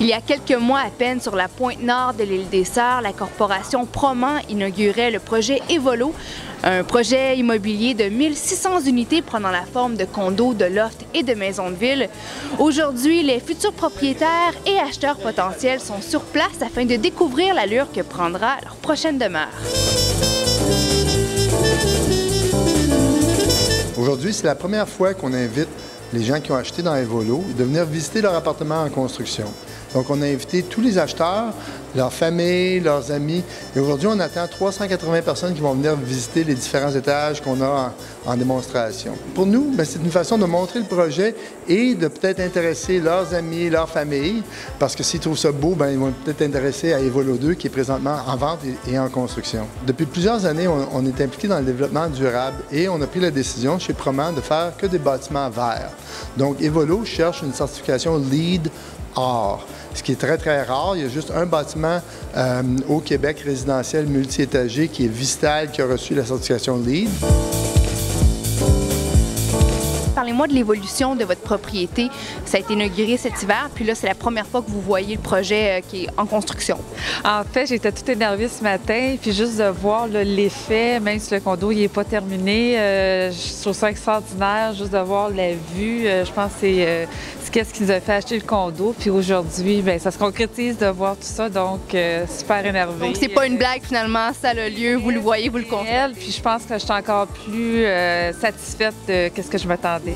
Il y a quelques mois à peine, sur la pointe nord de l'île des Sœurs, la corporation Proman inaugurait le projet Evolo, un projet immobilier de 1600 unités prenant la forme de condos, de lofts et de maisons de ville. Aujourd'hui, les futurs propriétaires et acheteurs potentiels sont sur place afin de découvrir l'allure que prendra leur prochaine demeure. Aujourd'hui, c'est la première fois qu'on invite les gens qui ont acheté dans Evolo de venir visiter leur appartement en construction. Donc, on a invité tous les acheteurs, leurs familles, leurs amis. Et aujourd'hui, on attend 380 personnes qui vont venir visiter les différents étages qu'on a en démonstration. Pour nous, c'est une façon de montrer le projet et de peut-être intéresser leurs amis, leurs familles, parce que s'ils trouvent ça beau, ils vont peut-être intéresser à Evolo 2, qui est présentement en vente et en construction. Depuis plusieurs années, on est impliqué dans le développement durable et on a pris la décision chez Proman de faire que des bâtiments verts. Donc, Evolo cherche une certification LEED Or, ce qui est très, très rare. Il y a juste un bâtiment au Québec résidentiel multi-étagé qui est Vistal qui a reçu la certification LEED. Parlez-moi de l'évolution de votre propriété. Ça a été inauguré cet hiver, puis là, c'est la première fois que vous voyez le projet qui est en construction. En fait, j'étais toute énervée ce matin, puis juste de voir l'effet, même si le condo n'est pas terminé, je trouve ça extraordinaire, juste de voir la vue. Je pense que c'est ce qui nous a fait acheter le condo. Puis aujourd'hui, ça se concrétise de voir tout ça, donc super énervée. Donc, c'est pas une blague finalement, ça a lieu, vous le voyez, vous le constatez. Puis je pense que je suis encore plus satisfaite de ce que je m'attendais.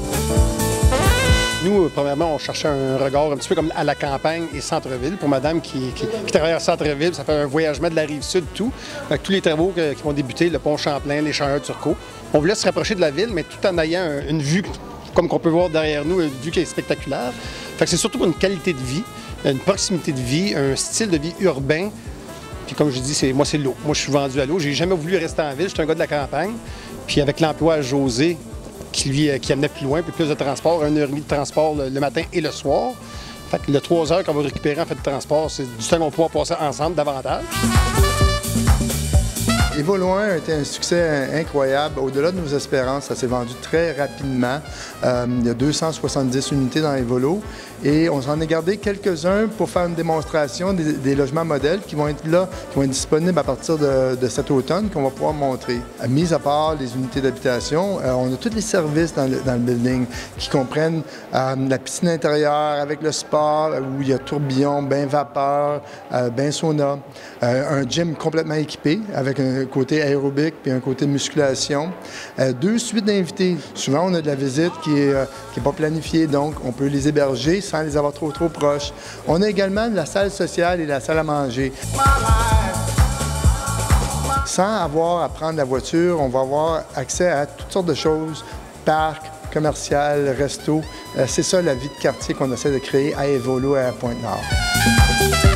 Nous, premièrement, on cherchait un regard un petit peu comme à la campagne et centre-ville. Pour madame qui travaille à centre-ville, ça fait un voyagement de la Rive-Sud, tout. Avec tous les travaux qui vont débuter, le pont Champlain, les Chausseurs Turcot. On voulait se rapprocher de la ville, mais tout en ayant une vue, comme qu'on peut voir derrière nous, une vue qui est spectaculaire. Fait que c'est surtout une qualité de vie, une proximité de vie, un style de vie urbain. Puis comme je dis, moi, c'est l'eau. Moi, je suis vendu à l'eau. J'ai jamais voulu rester en ville. Je suis un gars de la campagne. Puis avec l'emploi à José, qui amenait plus loin, puis plus de transport, 1h30 de transport le matin et le soir. Fait que le 3 heures qu'on va récupérer en fait de transport, c'est du temps qu'on va pouvoir passer ensemble davantage. Evolo 1 a été un succès incroyable. Au-delà de nos espérances, ça s'est vendu très rapidement. Il y a 270 unités dans Evolo et on s'en est gardé quelques-uns pour faire une démonstration des logements modèles qui vont être là, qui vont être disponibles à partir de cet automne, qu'on va pouvoir montrer. Mis à part les unités d'habitation, on a tous les services dans le building qui comprennent la piscine intérieure avec le spa où il y a tourbillon, bain vapeur, bain sauna, un gym complètement équipé avec un côté aérobique puis un côté musculation. 2 suites d'invités. Souvent, on a de la visite qui n'est pas planifiée, donc on peut les héberger sans les avoir trop proches. On a également de la salle sociale et la salle à manger. Sans avoir à prendre la voiture, on va avoir accès à toutes sortes de choses, parcs, commercial, resto. C'est ça la vie de quartier qu'on essaie de créer à Evolo et à Pointe-Nord.